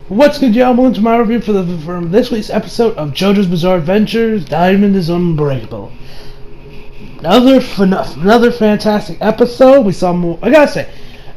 What's good, y'all? Welcome to my review from this week's episode of JoJo's Bizarre Adventures. Diamond is Unbreakable. Another fantastic episode. We saw more. I gotta say,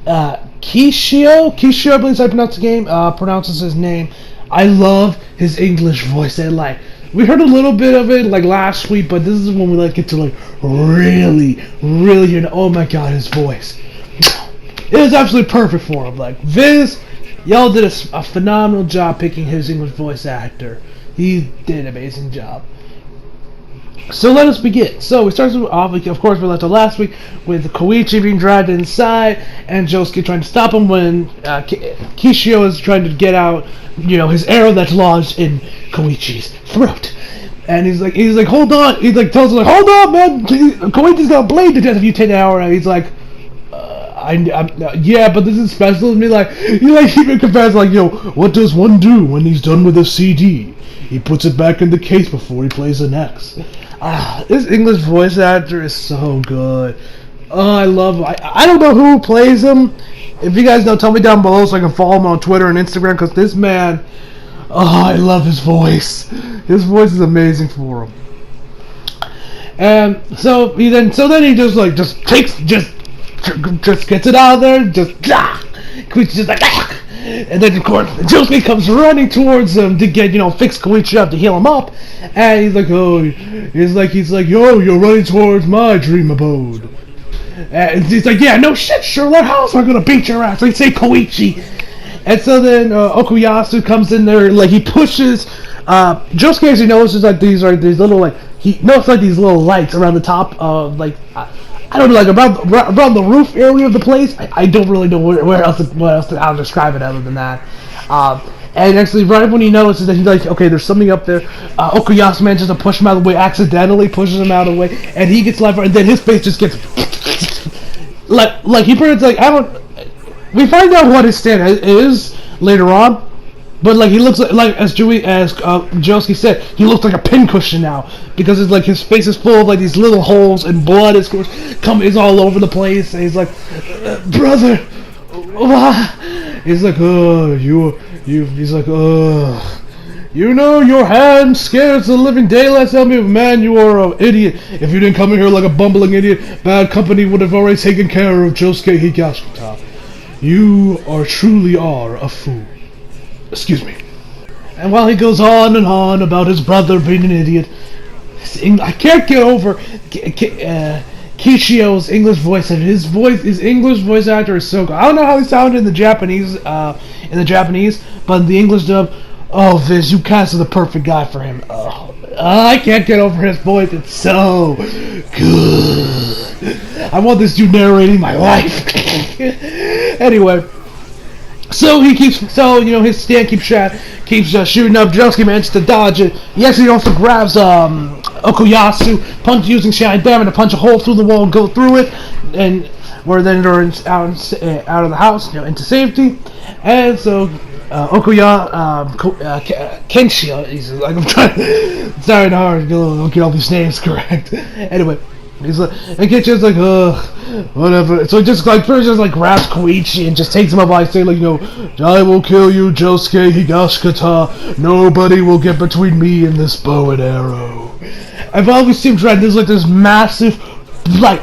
Keicho, I believe is how I pronounce the game. Pronounces his name. I love his English voice. We heard a little bit of it last week, but this is when we get to really hear. Oh my God, his voice! It was absolutely perfect for him. Viz. Y'all did a phenomenal job picking his English voice actor. He did an amazing job. So let us begin. So we started off, of course, we left off last week with Keicho being dragged inside and Josuke trying to stop him when Keicho is trying to get out, his arrow that's lodged in Koichi's throat. And he's like, hold on. He tells him, hold on, man. Koichi's got a blade to death if you take the arrow. And he's like, yeah, but this is special to me. He even compares, what does one do when he's done with a CD? He puts it back in the case before he plays the next. This English voice actor is so good. Oh, I love him. I don't know who plays him. If you guys know, tell me down below so I can follow him on Twitter and Instagram, because this man, I love his voice. His voice is amazing for him. And so he just gets it out of there, Koichi's just and then of course Josuke comes running towards him to get fix Koichi up to heal him up, and he's like, yo, you're running towards my dream abode, and he's like, yeah, no shit, Sherlock, how else am I gonna beat your ass? Like, say Koichi. And so then Okuyasu comes in there, he pushes Josuke, as he notices these little he notices these little lights around the top of I don't know, around the roof area of the place. I don't really know what else to describe it other than that. And actually, right when he notices that he's like, okay, there's something up there, Okuyasu manages to push him out of the way, accidentally pushes him out of the way, and he gets left, and then his face just gets he pretty much I don't. We find out what his stand is later on. But he looks as Josuke said, he looks like a pincushion now, because it's his face is full of these little holes, and blood is all over the place. And he's like, brother, he's like, he's like, your hand scares the living daylights out of me, man. You are an idiot. If you didn't come in here like a bumbling idiot, bad company would have already taken care of Josuke Higashikata. You truly are a fool. Excuse me. And while he goes on and on about his brother being an idiot, I can't get over Keicho's English voice. And his English voice actor is so good. I don't know how he sounded in the Japanese, but in the English dub, Viz, you casted the perfect guy for him. I can't get over his voice. It's so good. I want this dude narrating my life. Anyway. So his stand keeps shooting up. Josuke manages to dodge it. He actually also grabs Okuyasu, using Shining Diamond to punch a hole through the wall and go through it, and we're then out of the house, into safety. And so Keicho, I'm trying. Sorry, hard to get all these names correct. Anyway. And Keicho's whatever. So he just first grabs Koichi and just takes him up by saying I will kill you, Josuke Higashikata. Nobody will get between me and this bow and arrow. I've always seen there's this massive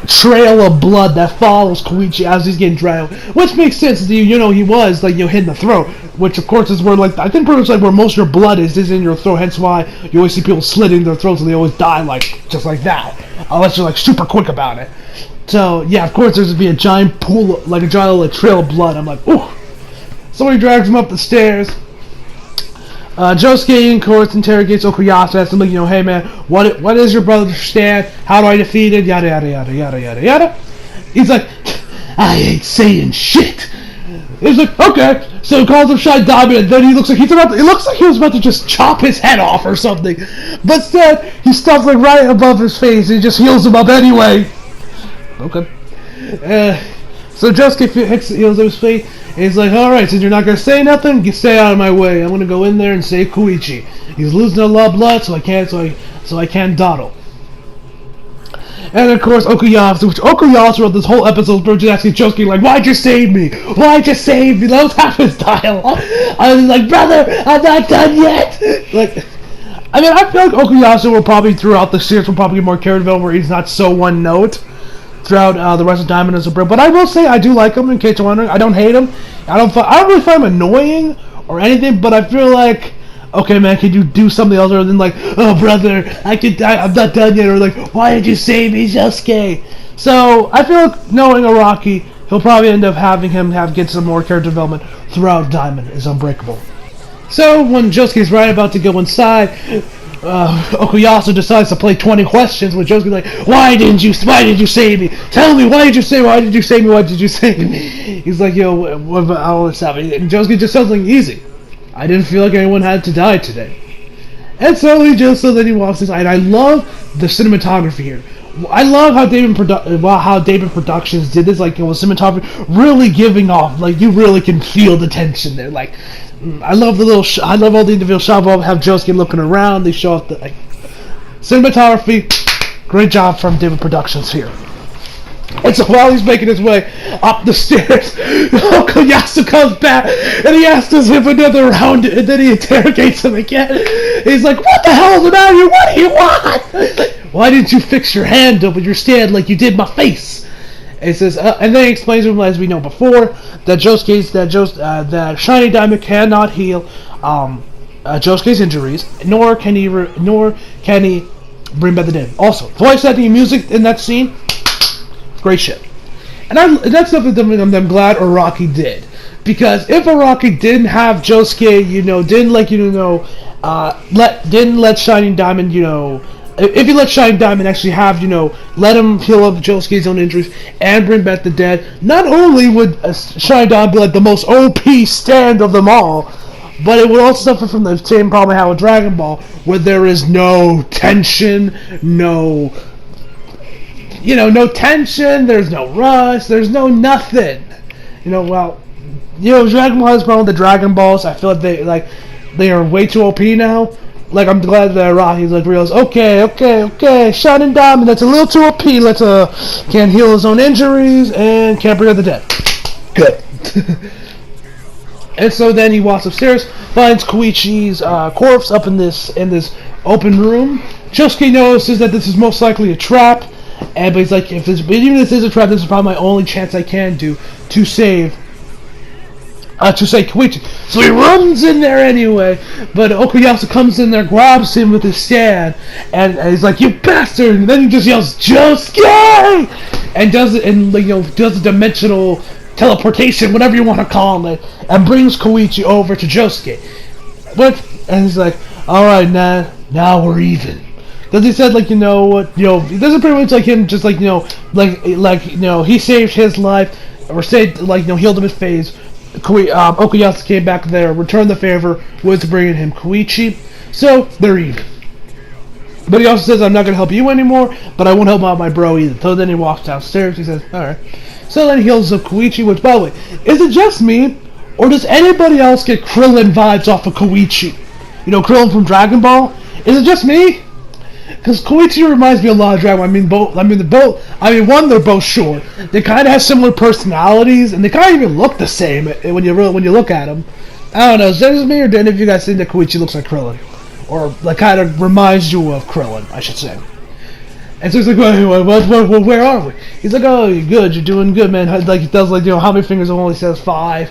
trail of blood that follows Koichi as he's getting dragged, which makes sense. He was hit in the throat, which of course is where I think pretty much where most of your blood is in your throat. Hence why you always see people slitting their throats and they always die just like that, unless you're super quick about it. So yeah, of course there's to be a giant pool, a giant trail of blood. I'm like, ooh. Somebody drags him up the stairs. Josuke, of course, interrogates Okuyasu, asks him, hey man, what is your brother's stand? How do I defeat it? Yada yada yada yada yada yada. He's like, I ain't saying shit. He's like, okay. So he calls him Shining Diamond, and then it looks like he was about to just chop his head off or something. But instead, he stops right above his face and he just heals him up anyway. Okay. So Josuke heals his face. And he's like, alright, since you're not gonna say nothing, you stay out of my way. I'm gonna go in there and save Koichi. He's losing a lot of blood, so I can't dawdle. And of course, Okuyasu throughout this whole episode was just asking Josuke, like, why'd you save me? Why'd you save me? That was half his dialogue. I was like, brother, I'm not done yet. Like, I mean, I feel like Okuyasu will probably, throughout the series, will probably get more character development where he's not so one note throughout the rest of Diamond and Unbreakable. But I will say, I do like him in Keicho wondering. I don't hate him. I don't really find him annoying or anything, but I feel like, okay, man, can you do something else other than like, oh, brother, I'm not done yet, or like, why did you save me, Josuke? So, I feel like knowing Araki, he'll probably end up having him get some more character development throughout Diamond is Unbreakable. So, when Josuke's right about to go inside, Okuyasu decides to play 20 questions with Josuke like, why did you save me? Tell me, why did you save me? He's like, yo, what about all this stuff? And Josuke just says something easy. I didn't feel like anyone had to die today. And so then he walks inside. And I love the cinematography here. I love how David Productions did this, like, cinematography really giving off, like, you really can feel the tension there. Like, I love I love all the individual shots of how Josuke looking around. They show off the cinematography. Great job from David Productions here. And so while he's making his way up the stairs, Okuyasu comes back and he asks him another round, and then he interrogates him again. He's like, what the hell is the matter? What do you want? Why didn't you fix your hand up with your stand like you did my face? And he says, and then he explains to him, as we know before, that Shiny Diamond cannot heal Josuke's injuries, nor can he bring back the dead. Also, voice acting and music in that scene, great shit. And that's something that I'm glad Araki did. Because if Araki didn't have Josuke, didn't let Shining Diamond, if he let Shining Diamond actually have, let him heal up Josuke's own injuries and bring back the dead, not only would Shining Diamond be like the most OP stand of them all, but it would also suffer from the same problem I have with Dragon Ball, where there is no tension, no tension, there's no rush, there's no nothing. Dragon Ball has problem with the Dragon Balls. I feel like they are way too OP now. Like, I'm glad that Rocky's like realized, okay, Shining Diamond, that's a little too OP. Can't heal his own injuries and can't bring out the dead. Good. And so then he walks upstairs, finds Koichi's corpse up in this open room. Josuke notices that this is most likely a trap, but he's like, even if this is a trap, this is probably my only chance I can do to save Koichi. So he runs in there anyway, but Okuyasu comes in there, grabs him with his stand, and he's like, you bastard! And then he just yells, Josuke! And does the dimensional teleportation, whatever you want to call it, and brings Koichi over to Josuke. And he's like, alright, now we're even. Because he said, this is pretty much like him, just he saved his life, or healed him his phase. Okuyasu came back there, returned the favor with bringing him Koichi, so they're even. But he also says, I'm not going to help you anymore, but I won't help out my bro either. So then he walks downstairs, he says, alright. So then he heals up Koichi, which, by the way, is it just me, or does anybody else get Krillin vibes off of Koichi? Krillin from Dragon Ball? Is it just me? Because Koichi reminds me a lot of Dragon Ball. They're both short. They kind of have similar personalities, and they kind of even look the same when you look at them. I don't know, is that just me, or do any of you guys think that Koichi looks like Krillin? Or, kind of reminds you of Krillin, I should say. And so he's like, where are we? He's like, oh, you're good, you're doing good, man. He does, how many fingers? Only says 5.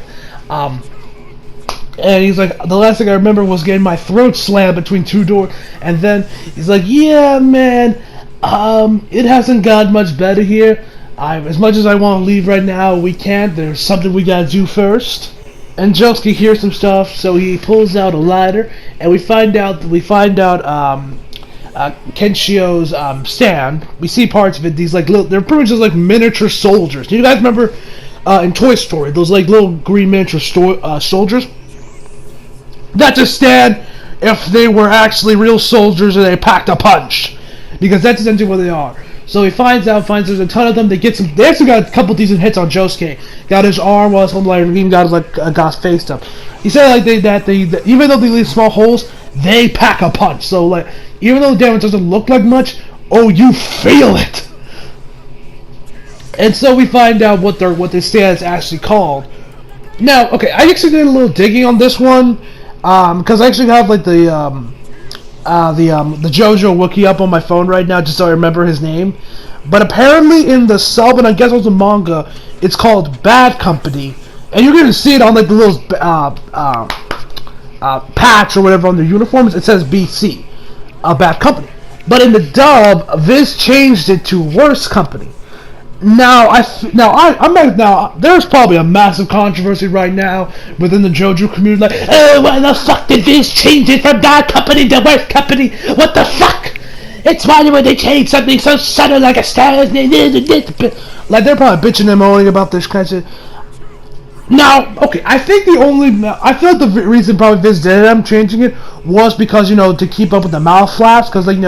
And he's like, the last thing I remember was getting my throat slammed between 2 doors. And then he's like, yeah, man, it hasn't gotten much better here. As much as I want to leave right now, we can't. There's something we gotta do first. And Josuke hears some stuff, so he pulls out a lighter, and we find out Keicho's stand. We see parts of it. These they're pretty much just miniature soldiers. Do you guys remember in Toy Story those little green miniature soldiers? That's a stand if they were actually real soldiers and they packed a punch, because that's essentially what they are. So he finds there's a ton of them. They actually got a couple decent hits on Josuke. Got his arm while something like even got his face up. He said even though they leave small holes, they pack a punch. So even though the damage doesn't look like much, oh, you feel it. And so we find out what their stand is actually called. Now, okay, I actually did a little digging on this one, because I actually have like the JoJo wiki up on my phone right now, just so I remember his name. But apparently in the sub, and I guess also manga, it's called Bad Company, and you're gonna see it on like the little patch or whatever on their uniforms. It says BC, Bad Company. But in the dub, Viz changed it to Worst Company. Now, there's probably a massive controversy right now within the JoJo community, like, oh, why the fuck did Viz change it from Bad Company to Worst Company? What the fuck? It's why would they change something so sudden like a star? Like, they're probably bitching and moaning about this kind of shit. Now, okay, I feel like the reason probably Viz did it, I'm changing it, was because, to keep up with the mouth flaps, because, like,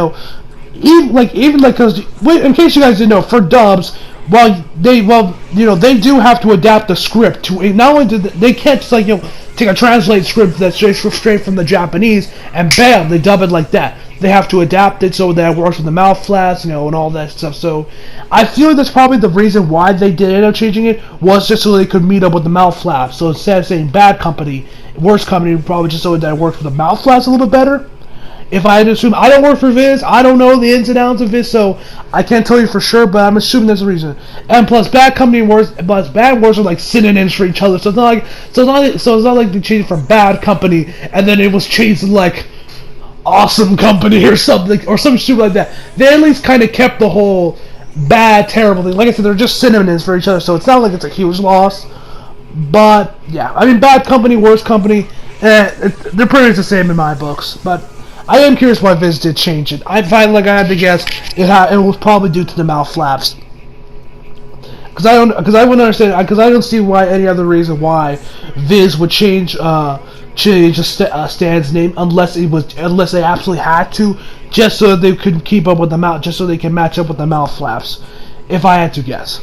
because, in case you guys didn't know, for dubs, they do have to adapt the script to, not only do they can't just, take a translated script that's straight from the Japanese, and bam, they dub it like that. They have to adapt it so that it works with the mouth flaps, and all that stuff. So, I feel that's probably the reason why they did end up changing it, was just so they could meet up with the mouth flaps. So instead of saying Bad Company, Worst Company, probably just so that it works with the mouth flaps a little bit better. If I had to assume, I don't work for Viz, I don't know the ins and outs of Viz, so I can't tell you for sure, but I'm assuming that's the reason. And plus, Bad Company and Worst, Bad and Worst are like synonyms for each other, so it's not like they changed it from Bad Company and then it was changed to like Awesome Company or something, or some shit like that. They at least kind of kept the whole bad, terrible thing. Like I said, they're just synonyms for each other, so it's not like it's a huge loss. But yeah, I mean, Bad Company, Worst Company, they're pretty much the same in my books. But I am curious why Viz did change it. I find like I had to guess it was probably due to the mouth flaps. Because I wouldn't understand. Because I don't see why any other reason why Viz would change a stand's name unless they absolutely had to, just so that they could keep up with the mouth, just so they can match up with the mouth flaps. If I had to guess.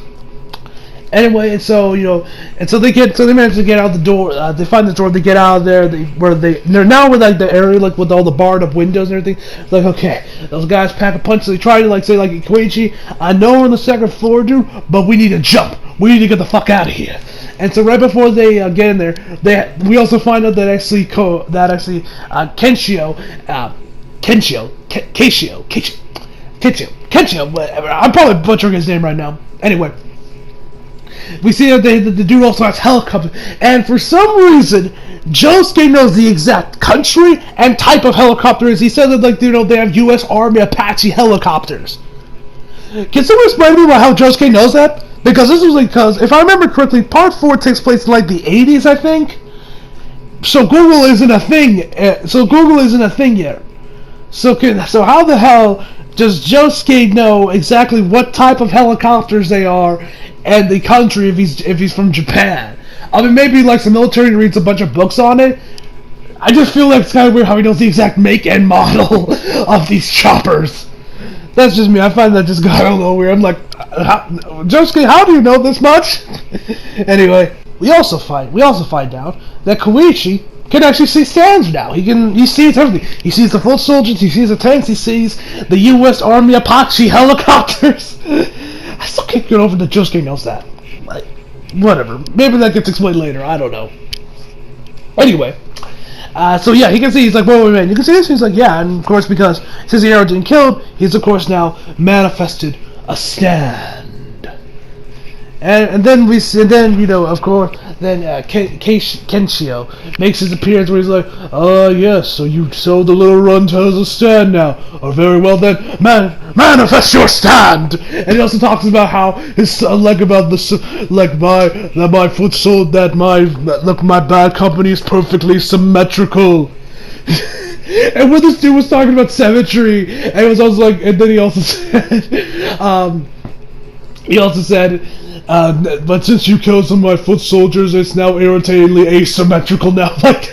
Anyway, and so they manage to get out the door. They find the door. They get out of there. They're now with like the area like with all the barred up windows and everything. It's like, okay, those guys pack a punch. So they try to say Keicho, I know we're on the second floor, dude, but we need to jump. We need to get the fuck out of here. And so right before they get in there, we also find out that Keicho, whatever. I'm probably butchering his name right now. Anyway. We see that the dude also has helicopters, and for some reason, Josuke knows the exact country and type of helicopters. He said that they have U.S. Army Apache helicopters. Can someone explain to me how Josuke knows that? Because because if I remember correctly, Part 4 takes place in like the 80s, I think. So Google isn't a thing. Yet. So how the hell does Josuke know exactly what type of helicopters they are and the country if he's from Japan? I mean, maybe like some military reads a bunch of books on it. I just feel like it's kind of weird how he knows the exact make and model of these choppers. That's just me. I find that just got a little weird. I'm like, Josuke, how do you know this much? Anyway, we also find out that Keicho can actually see stands now. He sees everything. He sees the foot soldiers, he sees the tanks, he sees the U.S. Army Apache helicopters. I still can't get over that Josuke knows that. Like, whatever. Maybe that gets explained later. I don't know. Anyway, so yeah, he can see. He's like, whoa, man, you can see this? He's like, yeah, and of course, because since the arrow didn't kill him, he's of course now manifested a stand. And then of course, Keicho makes his appearance where he's like, oh yes, so the little runt has a stand now. Oh, very well then, manifest your stand. And he also talks about how my bad company is perfectly symmetrical. And when this dude was talking about symmetry, and it was also like, and then he also said, but since you killed some of my foot soldiers, it's now irritatingly asymmetrical now. Like,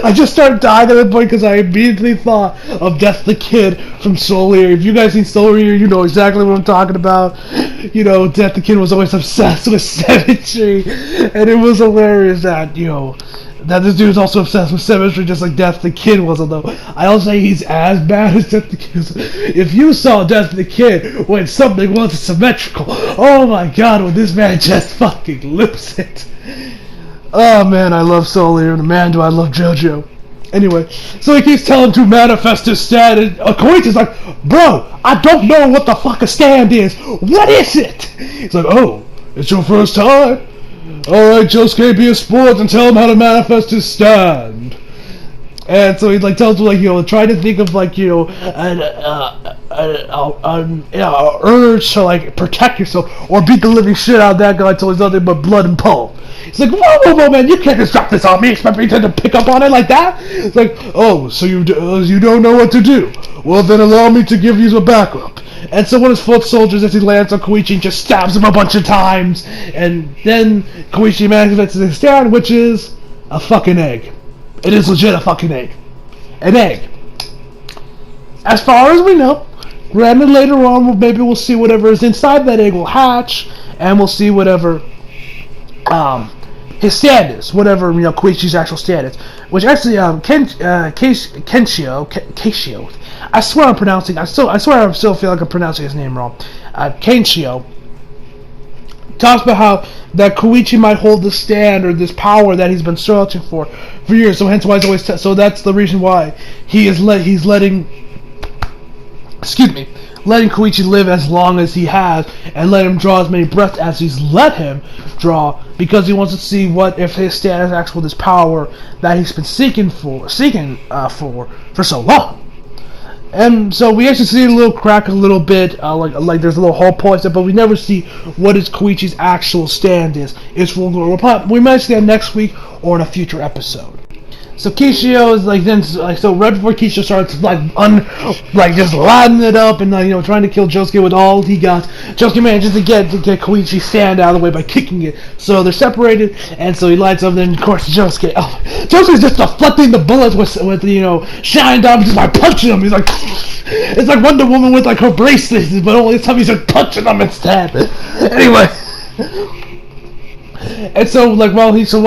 I just started dying at that point because I immediately thought of Death the Kid from Soul Eater. If you guys seen Soul Eater, you know exactly what I'm talking about. Death the Kid was always obsessed with symmetry, and it was hilarious that, that this dude's also obsessed with symmetry, just like Death the Kid was. Although I don't say he's as bad as Death the Kid. If you saw Death the Kid when something wasn't symmetrical, oh my god, would this man just fucking lose it? Oh man, I love Soul Eater, and man, do I love JoJo. Anyway, so he keeps telling him to manifest his stand, and Keicho's like, bro, I don't know what the fuck a stand is. What is it? He's like, oh, it's your first time? Alright, Josuke, be a sport and tell him how to manifest his stand. And so he like tells him, like, you know, try to think of, like, you know, an urge to, like, protect yourself or beat the living shit out of that guy until he's nothing but blood and pulp. He's like, whoa, man, you can't just drop this on me, expect me to pick up on it like that? It's like, oh, so you don't know what to do. Well, then allow me to give you a backup. And so one of his foot soldiers, as he lands on Keicho, just stabs him a bunch of times. And then Keicho manifests his stand, which is a fucking egg. It is legit a fucking egg. An egg. As far as we know, granted later on, maybe we'll see whatever is inside that egg will hatch, and we'll see whatever his stand is, whatever, you know, Keicho's actual stand is. Which actually, Keicho, I swear I'm pronouncing, I swear I still feel like I'm pronouncing his name wrong. Keicho talks about how that Keicho might hold the stand or this power that he's been searching for years. So hence why he's always so that's the reason why he's letting Keicho live as long as he has and let him draw as many breaths as he's let him draw, because he wants to see what if his stand is actually this power that he's been seeking for so long. And so we actually see a little crack a little bit, like there's a little hole points, but we never see what is Keicho's actual stand is. We might see that next week or in a future episode. So Keicho is so right before Keicho starts just lining it up and you know, trying to kill Josuke with all he got, Josuke manages to get Keicho's stand out of the way by kicking it. So they're separated, and so he lights up. Then of course Josuke's just deflecting the bullets with you know, shine diamonds just by punching them. He's like, it's like Wonder Woman with like her bracelets, but only this time he's just punching them instead. Anyway. And so, like, while Keicho's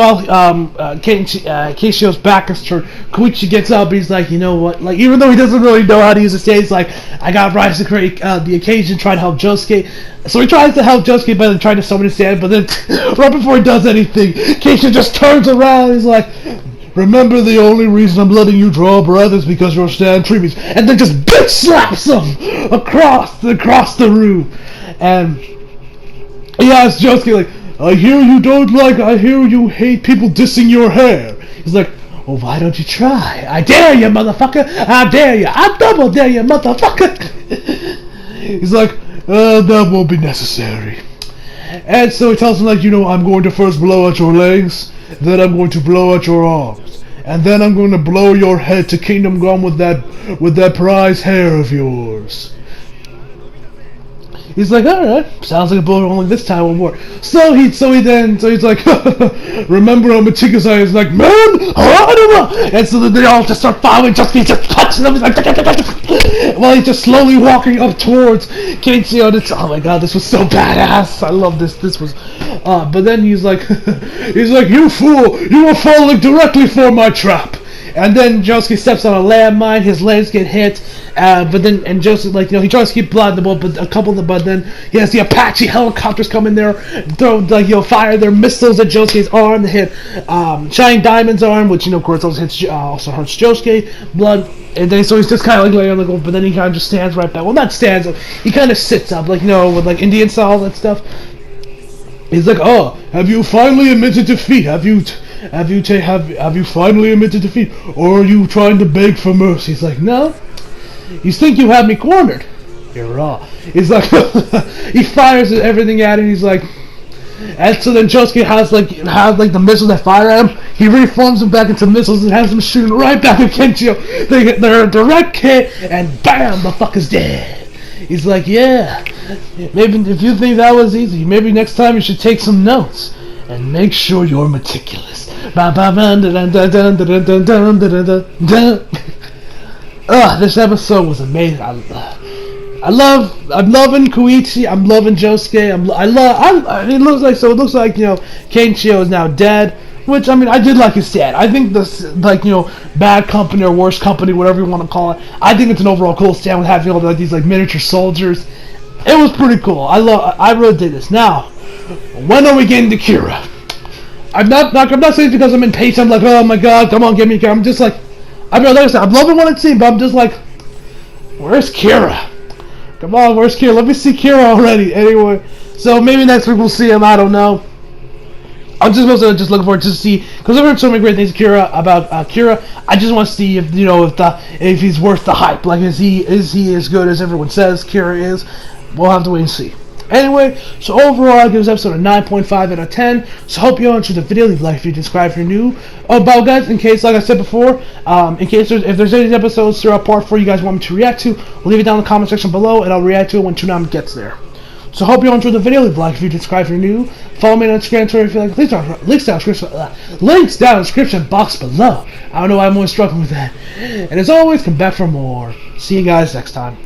back is turned, Keicho gets up. He's like, you know what? Like, even though he doesn't really know how to use the stage, he's like, I got rise to create the occasion, try to help Josuke. So he tries to help Josuke by trying to summon his stand, but then right before he does anything, Keicho just turns around. He's like, remember, the only reason I'm letting you draw breath is because your stand treats me, and then just bitch slaps him across the room. And he asks Josuke, like, I hear you hate people dissing your hair. He's like, well, why don't you try? I dare you, motherfucker. I dare you. I double dare you, motherfucker. He's like, that won't be necessary. And so he tells him, like, you know, I'm going to first blow out your legs, then I'm going to blow out your arms, and then I'm going to blow your head to Kingdom Come with that prize hair of yours. He's like, alright, sounds like a bullet, only this time one more. So he's like, remember how meticulous I is, like, man, and so then they all just start following, just punching them. He's like, while he's just slowly walking up towards Keicho. Oh my god, this was so badass. I love this. This was, but then he's like, you fool, you are falling directly for my trap. And then Josuke steps on a landmine, his legs get hit, but then, and Josuke, like, you know, he tries to keep blood in the boat, but but then he has the Apache helicopters come in there, throw, like, you know, fire their missiles at Josuke's arm, they hit, Shine Diamond's arm, which, you know, of course, also hurts Josuke, blood, and then, so he's just kind of, like, laying on the ground, but then he kind of just stands right back, well, not stands up, he kind of sits up, like, you know, with, like, Indian style and stuff. He's like, oh, have you finally admitted defeat? Have you finally admitted defeat? Or are you trying to beg for mercy? He's like, no. You think you have me cornered? You're wrong. He's like, he fires everything at him. He's like, and so then Josuke has the missiles that fire at him. He reforms them back into missiles and has them shooting right back at Keicho. They're a direct hit, and bam, the fucker's dead. He's like, yeah, maybe if you think that was easy, maybe next time you should take some notes and make sure you're meticulous. This episode was amazing. I'm loving Keicho. I'm loving Josuke. It looks like, you know, Keicho is now dead. Which, I mean, I did like his stand. I think this, like, you know, Bad Company or Worst Company, whatever you want to call it, I think it's an overall cool stand with having all like these like miniature soldiers. It was pretty cool. I really did this. Now, when are we getting to Kira? I'm not saying it because I'm impatient. I'm like, oh my god, come on, give me Kira. I'm just like, I mean, like I said, I'm loving what I'm seeing, but I'm just like, where's Kira? Come on, where's Kira? Let me see Kira already. Anyway, so maybe next week we'll see him. I don't know. I'm just mostly just looking forward to see, because I've heard so many great things about Kira. I just want to see if, you know, if he's worth the hype. Like, is he as good as everyone says Kira is? We'll have to wait and see. Anyway, so overall, I give this episode a 9.5 out of 10. So hope you all enjoyed the video. Leave a like if you subscribe if you're new. Oh, but guys, in case, like I said before, in case if there's any episodes throughout part 4 you guys want me to react to, leave it down in the comment section below, and I'll react to it when Toonami gets there. So hope you all enjoyed the video. Leave a like if you subscribe if you're new. Follow me on Instagram, Twitter if you like. Links down in the description box below. I don't know why I'm always struggling with that. And as always, come back for more. See you guys next time.